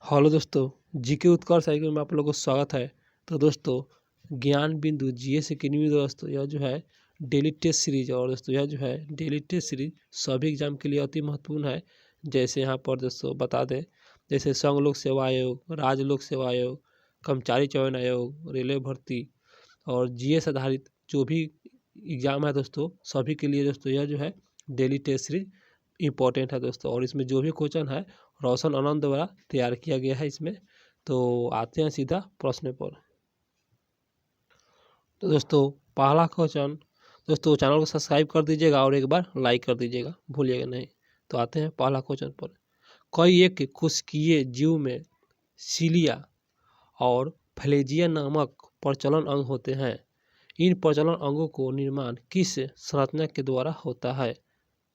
Hello दोस्तों, GK उत्कर्ष cycle में आप लोगों को स्वागत है। तो दोस्तों, ज्ञान बिंदु जीएस एकेडमी दोस्तों यह जो है डेली टेस्ट सीरीज और दोस्तों यह जो है डेली टेस्ट सीरीज सभी एग्जाम के लिए अति महत्वपूर्ण है। जैसे यहाँ पर दोस्तों बता दें, जैसे संघ लोक सेवा आयोग, राज्य लोक सेवा आयोग, कर्मचारी चयन आयोग, रेलवे भर्ती और जीएस आधारित जो भी एग्ज़ाम है दोस्तों सभी के लिए दोस्तों यह जो है डेली टेस्ट सीरीज इम्पोर्टेंट है दोस्तों। और इसमें जो भी क्वेश्चन है रोशन आनंद द्वारा तैयार किया गया है इसमें। तो आते हैं सीधा प्रश्न पर। तो दोस्तों पहला क्वेश्चन, दोस्तों चैनल को सब्सक्राइब कर दीजिएगा और एक बार लाइक कर दीजिएगा, भूलिएगा नहीं। तो आते हैं पहला क्वेश्चन पर। कई एक कोशिकीय जीव में सीलिया और फ्लेजिया नामक प्रचलन अंग होते हैं। इन प्रचलन अंगों को निर्माण किस संरचना के द्वारा होता है?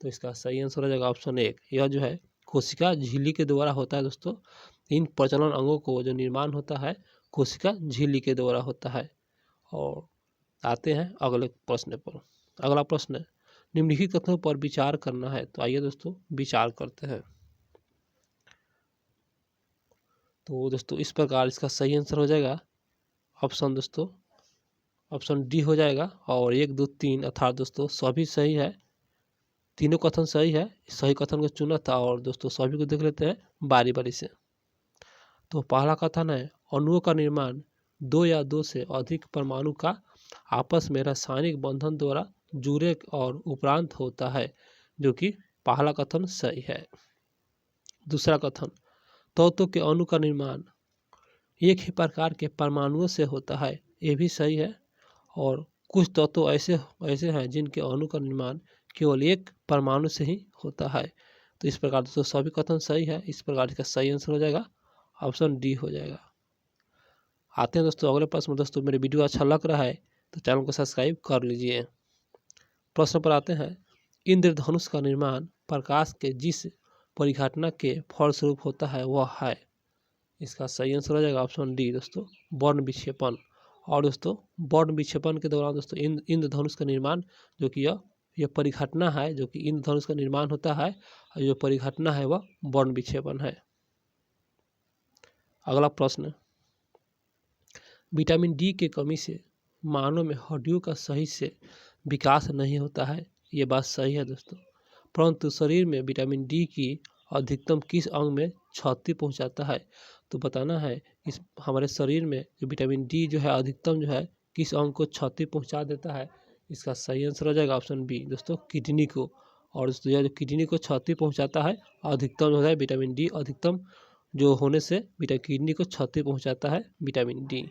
तो इसका सही आंसर हो जाएगा ऑप्शन 1। यह जो है कोशिका झिल्ली के द्वारा होता है दोस्तों। इन प्रचलन अंगों को जो निर्माण होता है कोशिका झिल्ली के द्वारा होता है। और आते हैं अगले प्रश्न पर। अगला प्रश्न, निम्नलिखित कथनों पर विचार करना है। तो आइए दोस्तों विचार करते हैं। तो दोस्तों इस प्रकार इसका सही आंसर हो जाएगा ऑप्शन डी हो जाएगा। और 1, 2, 3 अर्थात दोस्तों सभी सही है, तीनों कथन सही है। सही कथन को चुना था और दोस्तों सभी को देख लेते हैं बारी बारी से। तो पहला कथन है, अणुओं का निर्माण 2 या 2 से अधिक परमाणु का आपस में रासायनिक बंधन द्वारा जुड़े और उपरांत होता है, जो कि पहला कथन सही है। दूसरा कथन, तत्वों के अणु का निर्माण एक ही प्रकार के परमाणुओं से होता है, ये भी सही है। और कुछ तत्व ऐसे हैं जिनके अणु का निर्माण केवल एक परमाणु से ही होता है। तो इस प्रकार दोस्तों सभी कथन सही है। इस प्रकार इसका सही आंसर हो जाएगा ऑप्शन डी हो जाएगा। आते हैं दोस्तों अगले प्रश्न में। दोस्तों मेरे वीडियो अच्छा लग रहा है तो चैनल को सब्सक्राइब कर लीजिए। प्रश्न पर आते हैं, इंद्रधनुष का निर्माण प्रकाश के जिस परिघटना के फलस्वरूप होता है वह है। इसका सही आंसर हो जाएगा ऑप्शन डी दोस्तों, वर्ण विक्षेपण। और दोस्तों वर्ण विक्षेपण के दौरान दोस्तों इंद्रधनुष का निर्माण जो कि यह परिघटना है, जो कि इंद्रधनुष का निर्माण होता है और जो परिघटना है वह वर्ण विक्षेपण है। अगला प्रश्न, विटामिन डी की कमी से मानव में हड्डियों का सही से विकास नहीं होता है। ये बात सही है दोस्तों, परंतु शरीर में विटामिन डी की अधिकतम किस अंग में क्षति पहुंचाता है? तो बताना है इस हमारे शरीर में जो विटामिन डी जो है अधिकतम जो है किस अंग को क्षति पहुंचा देता है? इसका सही आंसर हो जाएगा ऑप्शन बी दोस्तों, किडनी को। और दोस्तों यह जो किडनी को क्षति पहुंचाता है अधिकतम जो है विटामिन डी अधिकतम जो होने से किडनी को क्षति पहुंचाता है विटामिन डी।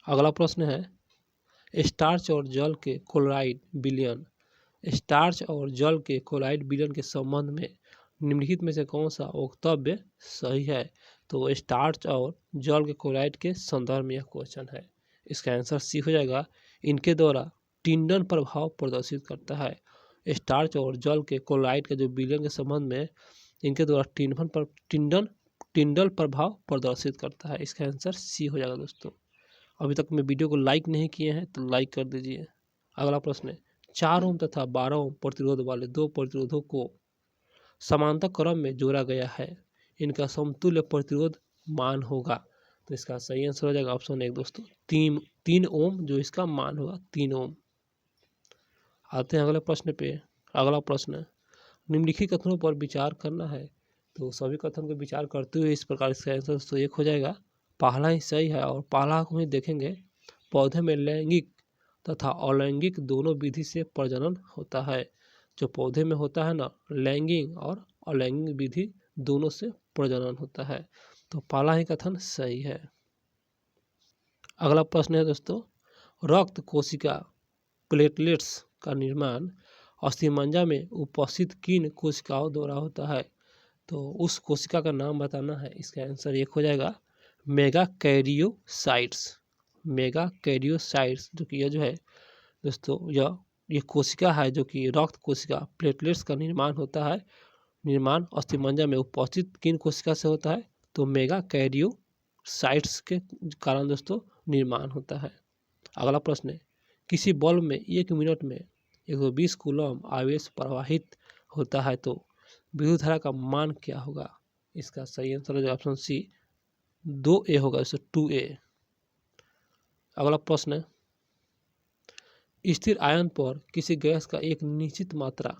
अगला प्रश्न है, स्टार्च और जल के क्लोराइड विलयन, स्टार्च और जल के क्लोराइड विलयन के संबंध में निम्नलिखित में से कौन सा वक्तव्य सही है? तो स्टार्च और जल के क्लोराइड के संदर्भ में यह क्वेश्चन है। इसका आंसर सी हो जाएगा, इनके द्वारा टिंडन प्रभाव प्रदर्शित करता है। स्टार्च और जल के क्लोराइड के जो विलयन के संबंध में इनके द्वारा टिंडल प्रभाव प्रदर्शित करता है। इसका आंसर सी हो जाएगा दोस्तों। अभी तक मैं वीडियो को लाइक नहीं किए हैं तो लाइक कर दीजिए। अगला प्रश्न है, 4 ओम तथा 12 ओम प्रतिरोध वाले 2 प्रतिरोधों को समांतर क्रम में जोड़ा गया है, इनका समतुल्य प्रतिरोध मान होगा। तो इसका सही आंसर हो जाएगा ऑप्शन 1 दोस्तों, 3 ओम जो इसका मान होगा 3 ओम। आते हैं अगले प्रश्न पे। अगला प्रश्न, निम्नलिखित कथनों पर विचार करना है। तो सभी कथन को विचार करते हुए इस प्रकार इसका आंसर दोस्तों 1 हो जाएगा, पहला ही सही है। और पहला को ही देखेंगे, पौधे में लैंगिक तथा अलैंगिक दोनों विधि से प्रजनन होता है। जो पौधे में होता है ना, लैंगिक और अलैंगिक विधि दोनों से प्रजनन होता है। तो पहला ही कथन सही है। अगला प्रश्न है दोस्तों, रक्त कोशिका प्लेटलेट्स का निर्माण अस्थिमज्जा में उपस्थित किन कोशिकाओं द्वारा होता है? तो उस कोशिका का नाम बताना है। इसका आंसर 1 हो जाएगा, मेगाकैरियोसाइट्स। मेगाकैरियोसाइट्स जो कि यह जो है दोस्तों यह कोशिका है जो कि रक्त कोशिका प्लेटलेट्स का निर्माण होता है। निर्माण अस्थिमज्जा में उपस्थित किन कोशिका से होता है? तो मेगाकैरियोसाइट्स के कारण दोस्तों निर्माण होता है। अगला प्रश्न है, किसी बल्ब में 1 मिनट में 120 कूलम आवेश प्रवाहित होता है तो विद्युत धारा का मान क्या होगा? इसका सही आंसर हो जाएगा ऑप्शन सी 2A होगा, इससे 2A। अगला प्रश्न है, स्थिर आयन पर किसी गैस का एक निश्चित मात्रा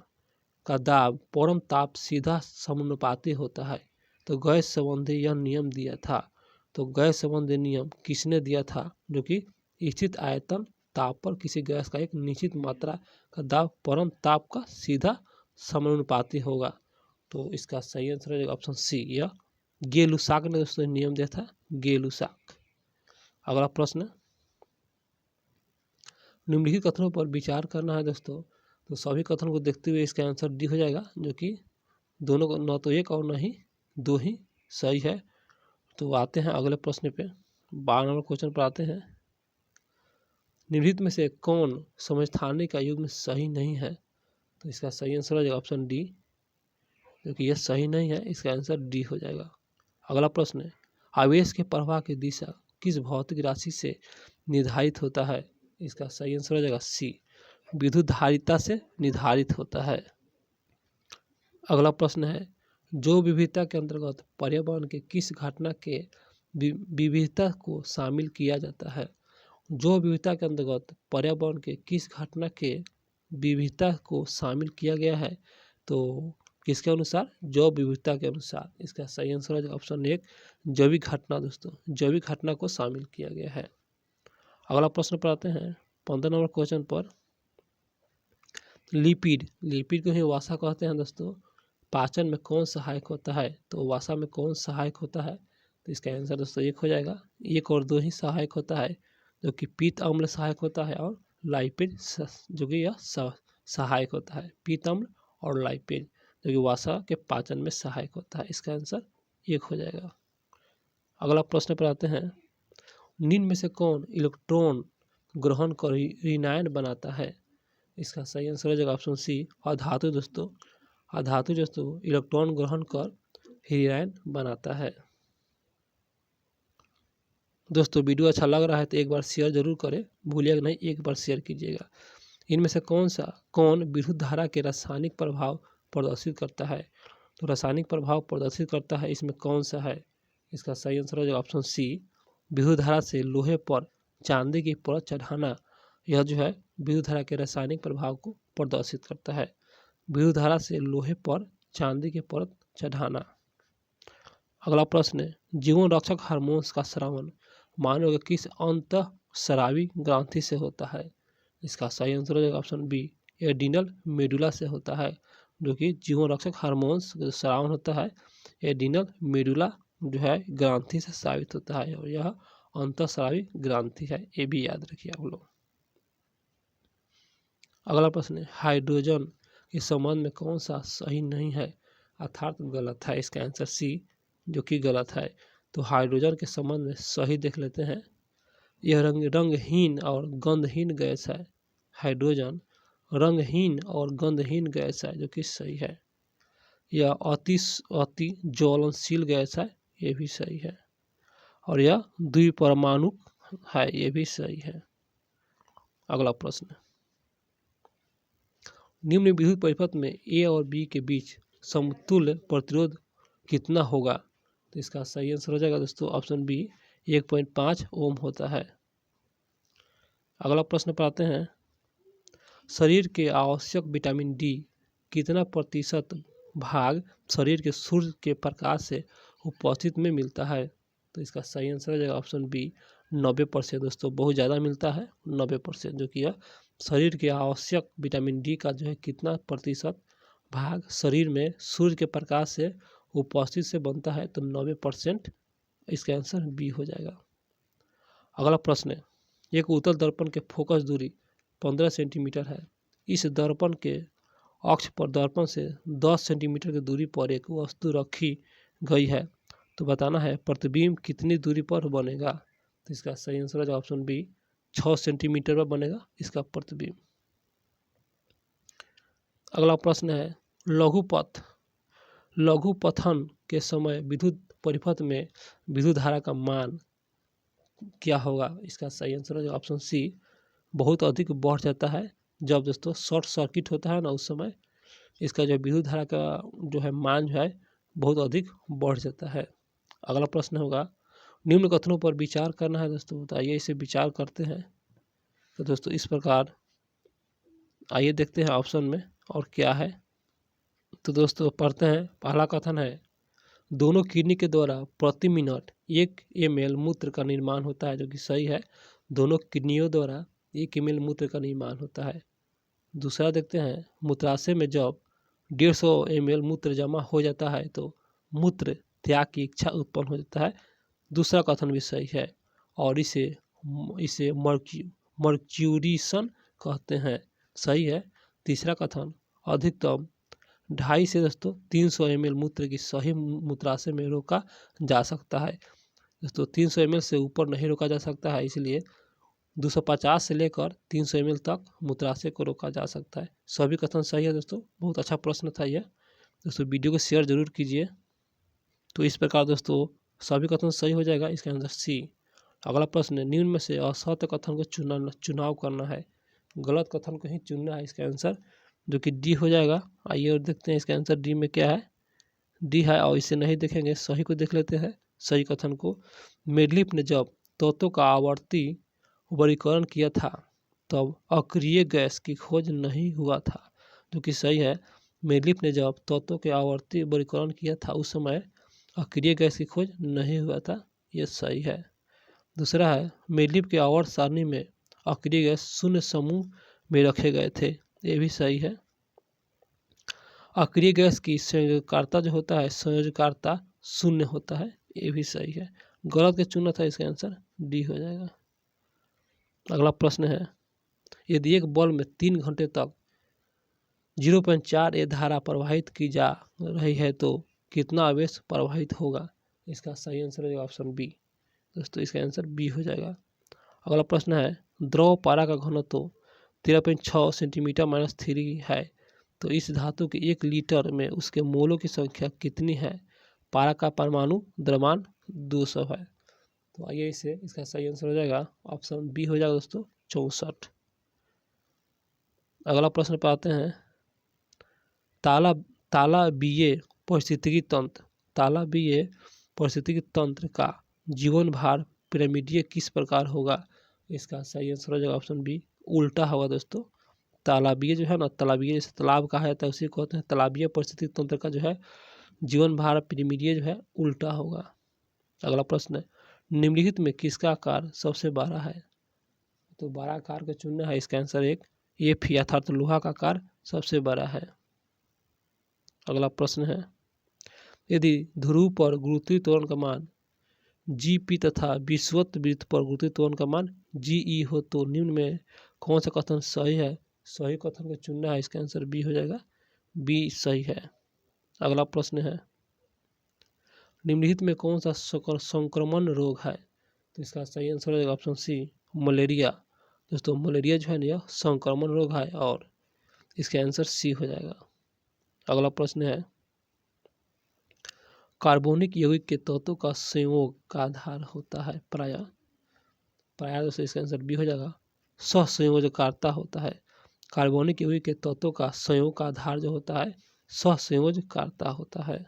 का दाब परम ताप सीधा समानुपाती होता है, तो गैस संबंधी यह नियम दिया था। तो गैस संबंधी नियम किसने दिया था? जो कि स्थित आयतन ताप पर किसी गैस का एक निश्चित मात्रा का दाब परम ताप का सीधा समानुपाती होगा। तो इसका सही आंसर है ऑप्शन सी, यह गे-लुसाक ने दोस्तों नियम दिया था, गे-लुसाक। अगला प्रश्न, निम्नलिखित कथनों पर विचार करना है दोस्तों। तो सभी कथन को देखते हुए इसका आंसर डी हो जाएगा, जो कि दोनों को न तो एक और न ही दो ही सही है। तो आते हैं अगले प्रश्न पे, 12 नंबर क्वेश्चन पर आते हैं। निम्नलिखित में से कौन समस्थानिक का युग्म सही नहीं है? तो इसका सही आंसर हो जाएगा ऑप्शन डी, क्योंकि यह सही नहीं है, इसका आंसर डी हो जाएगा। अगला प्रश्न है, आवेश के प्रवाह की दिशा किस भौतिक राशि से निर्धारित होता है? इसका सही आंसर हो जाएगा सी, विद्युत धारिता से निर्धारित होता है। अगला प्रश्न है, जो विविधता के अंतर्गत पर्यावरण के किस घटना के विविधता को शामिल किया जाता है? जो विविधता के अंतर्गत पर्यावरण के किस घटना के विविधता को शामिल किया गया है? तो किसके अनुसार? जैव विविधता के अनुसार। इसका सही आंसर है ऑप्शन एक, जैविक घटना। दोस्तों जैविक घटना को शामिल किया गया है। अगला प्रश्न पर आते हैं 15 नंबर क्वेश्चन पर, लिपिड को ही वसा कहते हैं दोस्तों, पाचन में कौन सहायक होता है? तो वसा में कौन सहायक होता है? तो इसका आंसर दोस्तों एक हो जाएगा, एक और दो ही सहायक होता है, जो कि पीत अम्ल सहायक होता है और लाइपिड जो कि यह सहायक होता है। पीत अम्ल और लाइपिड जो कि वसा के पाचन में सहायक होता है। इसका आंसर एक हो जाएगा। अगला प्रश्न पर आते हैं, निम्न में से कौन इलेक्ट्रॉन ग्रहण कर ऋणायन बनाता है? इसका सही आंसर हो जाएगा ऑप्शन सी, अधातु। दोस्तों अधातु दोस्तों इलेक्ट्रॉन ग्रहण कर ऋणायन बनाता है। दोस्तों वीडियो अच्छा लग रहा है तो एक बार शेयर जरूर करें, भूलिएगा नहीं, एक बार शेयर कीजिएगा। इनमें से कौन विद्युत धारा के रासायनिक प्रभाव प्रदर्शित करता है? तो रासायनिक प्रभाव प्रदर्शित करता है, इसमें कौन सा है? इसका सही आंसर हो जाएगा ऑप्शन सी, विद्युत धारा से लोहे पर चांदी की परत चढ़ाना। यह जो है विद्युत धारा के रासायनिक प्रभाव को प्रदर्शित करता है, विद्युत धारा से लोहे पर चांदी की परत चढ़ाना। अगला प्रश्न है, जीवन रक्षक हार्मोन्स का स्रावन मानव के किस अंतःस्रावी ग्रंथि से होता है? इसका सही आंसर हो जाएगा ऑप्शन बी, एड्रिनल मेडुला से होता है, जो कि जीवन रक्षक हार्मोन्स स्रावन होता है एड्रिनल मेडुला जो है ग्रंथि से स्रावित होता है, और यह अंतःस्रावी ग्रंथि है, ये भी याद रखिए आप लोग। अगला प्रश्न है, हाइड्रोजन के संबंध में कौन सा सही नहीं है अर्थात गलत है? इसका आंसर सी, जो कि गलत है। तो हाइड्रोजन के संबंध में सही देख लेते हैं, यह रंगहीन और गंधहीन गैस है। हाइड्रोजन रंगहीन और गंधहीन गैस है, जो कि सही है। यह अति ज्वलनशील गैस है, ये भी सही है। और यह द्विपरमाणु है, ये भी सही है। अगला प्रश्न, निम्न विद्युत परिपथ में ए और बी के बीच समतुल्य प्रतिरोध कितना होगा? तो इसका सही आंसर हो जाएगा दोस्तों ऑप्शन बी, 1.5 ओम होता है। अगला प्रश्न पर आते हैं, शरीर के आवश्यक विटामिन डी कितना प्रतिशत भाग शरीर के सूर्य के प्रकाश से उपस्थित में मिलता है? तो इसका सही आंसर हो जाएगा ऑप्शन बी, 90%। दोस्तों बहुत ज़्यादा मिलता है, 90%, जो कि यह शरीर के आवश्यक विटामिन डी का जो है कितना प्रतिशत भाग शरीर में सूर्य के प्रकाश से उपस्थित से बनता है? तो 90%, इसका आंसर बी हो जाएगा। अगला प्रश्न है, एक उत्तल दर्पण के फोकस दूरी 15 सेंटीमीटर है, इस दर्पण के अक्ष पर दर्पण से 10 सेंटीमीटर की दूरी पर एक वस्तु रखी गई है, तो बताना है प्रतिबिंब कितनी दूरी पर बनेगा? तो इसका सही आंसर है ऑप्शन बी, 6 सेंटीमीटर पर बनेगा इसका प्रतिबिंब। अगला प्रश्न है, लघुपथन के समय विद्युत परिपथ में विद्युत धारा का मान क्या होगा? इसका सही आंसर है ऑप्शन सी, बहुत अधिक बढ़ जाता है। जब दोस्तों शॉर्ट सर्किट होता है ना, उस समय इसका जो विद्युत धारा का जो है मान जो है बहुत अधिक बढ़ जाता है। अगला प्रश्न होगा, निम्न कथनों पर विचार करना है दोस्तों। तो आइए इसे विचार करते हैं। तो दोस्तों इस प्रकार आइए देखते हैं ऑप्शन में और क्या है। तो दोस्तों पढ़ते हैं। पहला कथन है, दोनों किडनी के द्वारा प्रति मिनट 1 ml मूत्र का निर्माण होता है, जो कि सही है। दोनों किडनियों द्वारा 1 ml मूत्र का निर्माण होता है। दूसरा देखते हैं, मूत्राशय में जब 150 ml मूत्र जमा हो जाता है तो मूत्र त्याग की इच्छा उत्पन्न हो जाता है। दूसरा कथन भी सही है और इसे इसे मर्क्यूरेशन कहते हैं, सही है। तीसरा कथन, अधिकतम 250 से दोस्तों 300 ml मूत्र की सही मूत्राशय में रोका जा सकता है। दोस्तों 300 ml से ऊपर नहीं रोका जा सकता है, इसलिए 250 से लेकर 300 ml तक मूत्राशय को रोका जा सकता है। सभी कथन सही है दोस्तों। बहुत अच्छा प्रश्न था यह। दोस्तों वीडियो को शेयर जरूर कीजिए। तो इस प्रकार दोस्तों सभी कथन सही हो जाएगा, इसके आंसर सी। अगला प्रश्न, निम्न में से असत्य कथन को चुनाव करना है। गलत कथन को ही चुनना है, इसका आंसर जो कि डी हो जाएगा। आइए और देखते हैं इसका आंसर डी में क्या है। डी है और इसे नहीं देखेंगे, सही को देख लेते हैं। सही कथन को, मेडलिफ ने जब तत्वों का आवर्ती वर्गीकरण किया था तब अक्रिय गैस की खोज नहीं हुआ था, जो कि सही है। मेडलिफ ने जब तत्वों के आवर्ती वर्गीकरण किया था उस समय अक्रिय गैस की खोज नहीं हुआ था, ये सही है। दूसरा है, मेडलिफ के आवर्त सारणी में अक्रिय गैस शून्य समूह में रखे गए थे, ये भी सही है। अक्रिय गैस की संयोजकता जो होता है, संयोजकता शून्य होता है, ये भी सही है। गलत के चुना था, इसका आंसर डी हो जाएगा। अगला प्रश्न है, यदि एक बल्ब में 3 घंटे तक 0.4 A धारा प्रवाहित की जा रही है तो कितना आवेश प्रवाहित होगा? इसका सही आंसर है ऑप्शन बी। दोस्तों इसका आंसर बी हो जाएगा। अगला प्रश्न है, द्रव पारा का घनत्व 13.6 सेंटीमीटर माइनस 3 है, तो इस धातु के 1 लीटर में उसके मोलों की संख्या कितनी है? पारा का परमाणु द्रव्यमान 200 है। तो आइए इसे इसका सही आंसर हो जाएगा ऑप्शन बी हो जाएगा दोस्तों 64। अगला प्रश्न पे आते हैं, तालव्य पारिस्थितिकी तंत्र का जीवन भार पिरामिडीय किस प्रकार होगा? इसका सही आंसर हो जाएगा ऑप्शन बी, उल्टा होगा दोस्तों। तालाबीय जो है ना, तालाबीय जैसे तालाब कहा जाता है उसी को कहते हैं तालाबीय पारिस्थितिकी तंत्र का जो है जीवन भार पिरामिडीय जो है उल्टा होगा। अगला प्रश्न है, निम्नलिखित में किसका आकार सबसे बड़ा है? तो बड़ा आकार का चुनना है, इसका आंसर एक एफ अर्थात लोहा का आकार सबसे बड़ा है। अगला प्रश्न है, यदि ध्रुव पर गुरुत्वीय त्वरण का मान Gp तथा विषुवत वृत्त पर गुरुत्वीय त्वरण का मान Ge हो तो निम्न में कौन सा कथन सही है? सही कथन को चुनना है, इसका आंसर बी हो जाएगा, बी सही है। अगला प्रश्न है, निम्नलिखित में कौन सा संक्रमण रोग है? तो इसका सही आंसर हो जाएगा ऑप्शन सी, मलेरिया। दोस्तों मलेरिया जो है ना यह संक्रमण रोग है और इसका आंसर सी हो जाएगा। अगला प्रश्न है, कार्बनिक यौगिक के तत्वों का संयोग का आधार होता है प्रायः दोस्तों इसका आंसर बी हो जाएगा, सहसंयोजकता होता है। कार्बनिक यौगिक के तत्वों का संयोग का आधार जो होता है सहसंयोजकता होता है।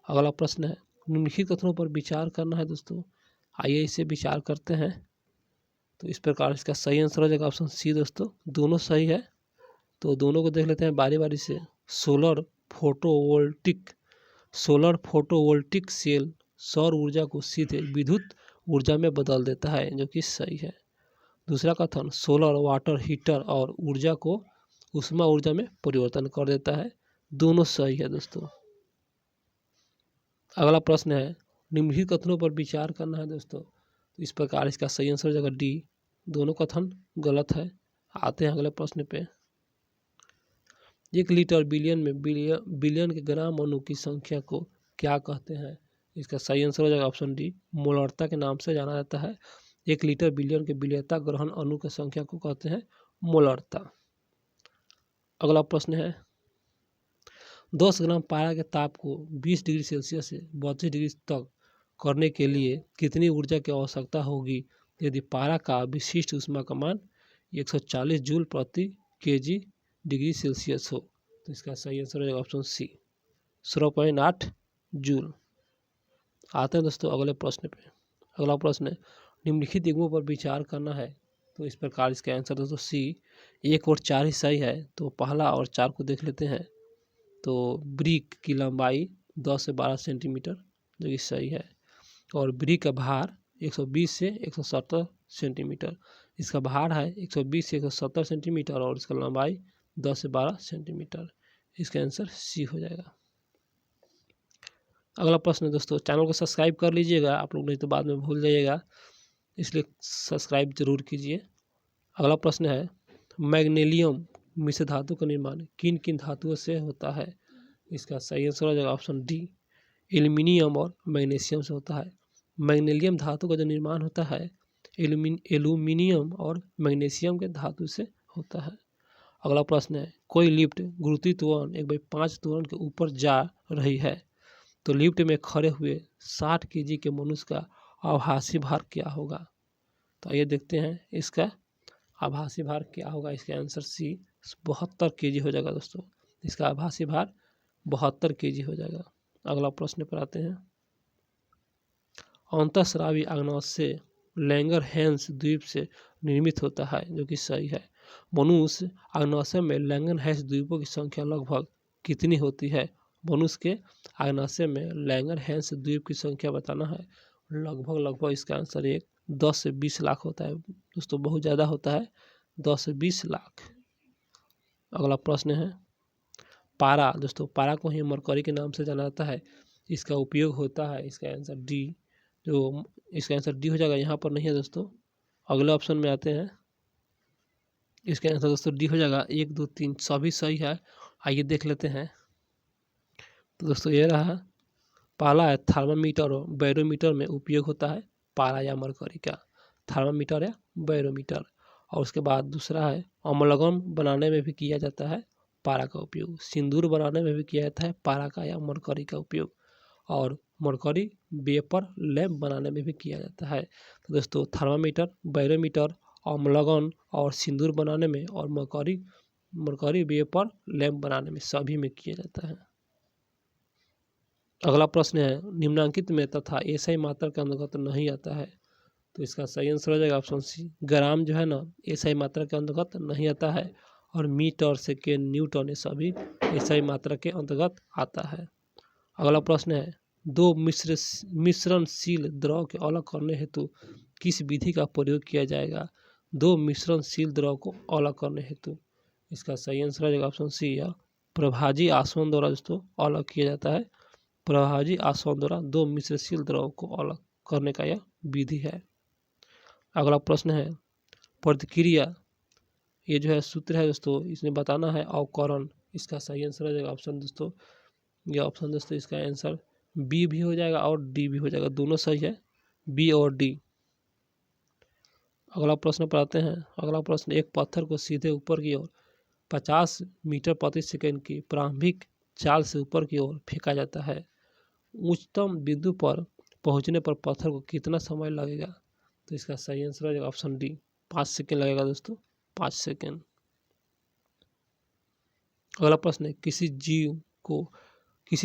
अगला प्रश्न है, निम्नलिखित कथनों पर विचार करना है दोस्तों। आइए इसे विचार करते हैं। तो इस प्रकार इसका सही आंसर हो जाएगा ऑप्शन सी दोस्तों, दोनों सही है। तो दोनों को देख लेते हैं बारी बारी से। सोलर फोटोवोल्टिक सेल सौर ऊर्जा को सीधे विद्युत ऊर्जा में बदल देता है, जो कि सही है। दूसरा कथन, सोलर वाटर हीटर और ऊर्जा को उष्मा ऊर्जा में परिवर्तन कर देता है, दोनों सही है दोस्तों। अगला प्रश्न है, निम्नलिखित कथनों पर विचार करना है दोस्तों। इस प्रकार इसका सही आंसर हो जाएगा डी, दोनों कथन गलत है। आते हैं अगले प्रश्न पे। 1 लीटर बिलियन में बिलियन के ग्राम अणु की संख्या को क्या कहते हैं? इसका सही आंसर हो जाएगा ऑप्शन डी, मोलरता के नाम से जाना जाता है। 1 लीटर बिलियन के बिलियता ग्रहण अणु की संख्या को कहते हैं मोलरता। अगला प्रश्न है, 10 ग्राम पारा के ताप को 20 डिग्री सेल्सियस से 32 डिग्री तक करने के लिए कितनी ऊर्जा की आवश्यकता होगी यदि पारा का विशिष्ट ऊष्मा का मान 140 जूल प्रति केजी डिग्री सेल्सियस हो? तो इसका सही आंसर है ऑप्शन सी, 16.8 जूल। आते हैं दोस्तों अगले प्रश्न पे। अगला प्रश्न है, निम्नलिखित युग्मों पर विचार करना है। तो इस प्रकार इसका आंसर दोस्तों सी 1 और 4 ही सही है। तो पहला और 4 को देख लेते हैं। तो ब्रिक की लंबाई 10 से 12 सेंटीमीटर जो कि सही है, और ब्रिक का भार 120 से 170 सेंटीमीटर। इसका भार है 120 से 170 सेंटीमीटर और इसका लंबाई 10 से 12 सेंटीमीटर। इसका आंसर सी हो जाएगा। अगला प्रश्न है दोस्तों, चैनल को सब्सक्राइब कर लीजिएगा आप लोग, नहीं तो बाद में भूल जाइएगा, इसलिए सब्सक्राइब जरूर कीजिए। अगला प्रश्न है, मैग्नीशियम मिश्र धातु का निर्माण किन किन धातुओं से होता है। इसका सही आंसर हो जाएगा ऑप्शन डी, एल्यूमिनियम और मैग्नीशियम से होता है। मैग्नीशियम धातु का जो निर्माण होता है एल्यूमिनियम और मैग्नीशियम के धातु से होता है। अगला प्रश्न है, कोई लिफ्ट गुरुत्वीय त्वरण 1/5 त्वरण के ऊपर जा रही है, तो लिफ्ट में खड़े हुए 60 केजी के मनुष्य का आभासी भार क्या होगा। तो आइए देखते हैं इसका आभासी भार क्या होगा। इसका आंसर सी 72 केजी हो जाएगा दोस्तों। इसका आभासी भार 72 केजी हो जाएगा। अगला प्रश्न पर आते हैं, अंतःस्रावी अग्न्याशय लैंगरहैंस द्वीप से निर्मित होता है जो कि सही है। मनुष्य अग्न्याशय में लैंगरहैंस द्वीपों की संख्या लगभग कितनी होती है। मनुष्य के अग्न्याशय में लैंगरहैंस द्वीप की संख्या बताना है। लगभग इसका आंसर 10 से 20 लाख होता है दोस्तों, बहुत ज़्यादा होता है, 10 से 20 लाख। अगला प्रश्न है, पारा दोस्तों, पारा को ही मरकरी के नाम से जाना जाता है। इसका उपयोग होता है, इसका आंसर डी, जो इसका आंसर डी हो जाएगा, यहाँ पर नहीं है दोस्तों। अगले ऑप्शन में आते हैं, इसका आंसर दोस्तों डी हो जाएगा। 1 2 3 सभी सही है। आइए देख लेते हैं। तो दोस्तों ये रहा, पहला है थर्मामीटर और बैरोमीटर में उपयोग होता है पारा या मरकरी का, थर्मामीटर या बैरोमीटर। और उसके बाद दूसरा है अम्लगम बनाने में भी किया जाता है पारा का उपयोग, सिंदूर बनाने में भी किया जाता है पारा का या मरकरी का उपयोग, और मरकरी वेपर लैंप बनाने में भी किया जाता है। तो दोस्तों थर्मामीटर, बैरोमीटर, अम्लगन और सिंदूर बनाने में, और मरकरी वेपर लैंप बनाने में, सभी में किया जाता है। अगला प्रश्न है, निम्नांकित में तथा एसआई मात्रा के अंतर्गत नहीं आता है। तो इसका सही आंसर हो जाएगा ऑप्शन सी, ग्राम जो है ना एसआई मात्रा के अंतर्गत नहीं आता है, और मीटर, सेकेंड, न्यूटन ये सभी एसआई मात्रा के अंतर्गत आता है। अगला प्रश्न है, दो मिश्रणशील द्रव के अलग करने हेतु किस विधि का प्रयोग किया जाएगा। दो मिश्रणशील द्रव को अलग करने हेतु, इसका सही आंसर हो जाएगा ऑप्शन सी, या प्रभाजी आसवन द्वारा दोस्तों अलग किया जाता है। प्रभाजी आसवन द्वारा दो मिश्रशील द्रव को अलग करने का यह विधि है। अगला प्रश्न है, प्रतिक्रिया, ये जो है सूत्र है दोस्तों, इसमें बताना है अवकरण। इसका सही आंसर हो जाएगा ऑप्शन दोस्तों, यह ऑप्शन दोस्तों इसका आंसर बी भी हो जाएगा और डी भी हो जाएगा, दोनों सही है, बी और डी। अगला प्रश्न पर आते हैं। अगला प्रश्न, एक पत्थर को सीधे ऊपर की ओर 50 मीटर प्रति सेकंड की प्रारंभिक चाल से ऊपर की ओर फेंका जाता है। उच्चतम बिंदु पर पहुंचने पर पत्थर को कितना समय लगेगा। तो इसका सही आंसर हो जाएगा ऑप्शन डी, 5 सेकेंड लगेगा दोस्तों, 5 सेकेंड। अगला प्रश्न है, किसी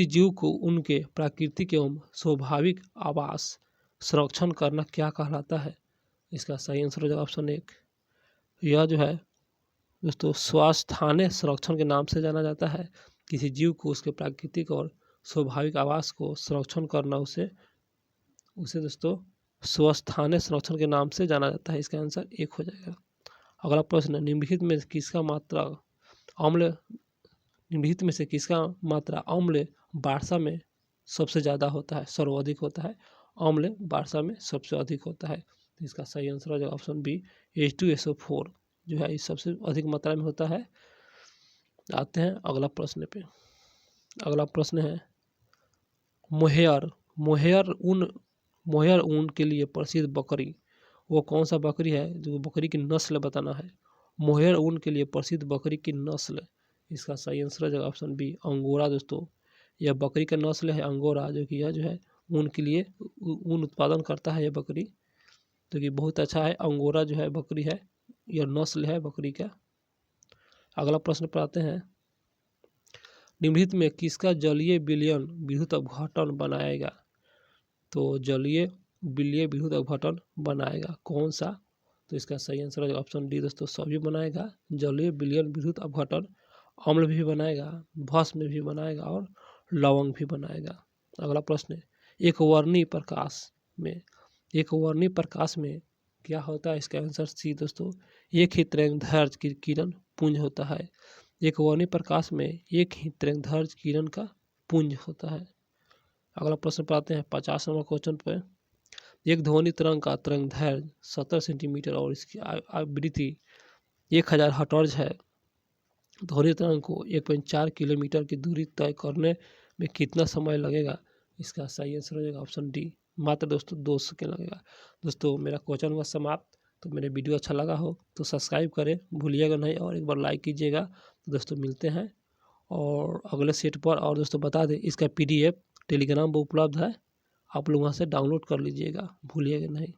जीव को उनके प्राकृतिक एवं स्वाभाविक आवास संरक्षण करना क्या कहलाता है। इसका सही आंसर हो जाएगा ऑप्शन 1, यह जो है दोस्तों स्वास्थानीय संरक्षण के नाम से जाना जाता है। किसी जीव को उसके प्राकृतिक और स्वाभाविक आवास को संरक्षण करना, उसे दोस्तों स्वस्थानीय संरक्षण के नाम से जाना जाता है। इसका आंसर 1 हो जाएगा। अगला प्रश्न, निम्नलिखित में से किसका मात्रा अम्ल वर्षा में सबसे ज़्यादा होता है, सर्वाधिक होता है, अम्ल वर्षा में सबसे अधिक होता है। तो इसका सही आंसर हो जाएगा ऑप्शन बी, H2SO4 जो है इस सबसे अधिक मात्रा में होता है। आते हैं अगला प्रश्न पे। अगला प्रश्न है, मोहेयर ऊन के लिए प्रसिद्ध बकरी वो कौन सा बकरी है, जो बकरी की नस्ल बताना है। मोहेयर ऊन के लिए प्रसिद्ध बकरी की नस्ल, इसका सही आंसर हो जाएगा ऑप्शन बी, अंगोरा दोस्तों। यह बकरी का नस्ल है अंगोरा, जो कि यह जो है ऊन के लिए ऊन उत्पादन करता है यह बकरी, जो कि बहुत अच्छा है। अंगोरा जो है बकरी है, यह नस्ल है बकरी का। अगला प्रश्न पर आते हैं, निम्नलिखित में किसका जलीय विलयन विद्युत अपघटन बनाएगा? तो जलीय विलयन विद्युत अपघटन बनाएगा कौन सा? तो इसका सही आंसर है ऑप्शन डी दोस्तों, सभी बनाएगा। जलीय विलयन विद्युत अपघटन अम्ल भी बनाएगा, भस्म में भी बनाएगा और लवंग भी बनाएगा। अगला प्रश्न है, एक वर्णीय प्रकाश में क्या होता है? इसका आंसर सी दोस्तों, एक ही तरंगदैर्घ्य की किरण पुंज होता है। एक वर्णीय प्रकाश में एक ही तरंगदैर्घ्य किरण का पुंज होता है। अगला प्रश्न पर आते हैं 50 नंबर क्वेश्चन पर। एक ध्वनि तरंग का तरंगदैर्घ्य 70 सेंटीमीटर और इसकी आवृत्ति 1000 हर्ट्ज है। ध्वनि तरंग को 1.4 किलोमीटर की दूरी तय करने में कितना समय लगेगा? इसका सही आंसर हो जाएगा ऑप्शन डी, मात्र दोस्तों 2 सेकेंड लगेगा। दोस्तों मेरा क्वेश्चन हुआ समाप्त। तो मेरे वीडियो अच्छा लगा हो तो सब्सक्राइब करें भूलिएगा नहीं, और एक बार लाइक कीजिएगा। तो दोस्तों मिलते हैं और अगले सेट पर। और दोस्तों बता दें, इसका PDF टेलीग्राम पर उपलब्ध है, आप लोग वहाँ से डाउनलोड कर लीजिएगा, भूलिएगा नहीं।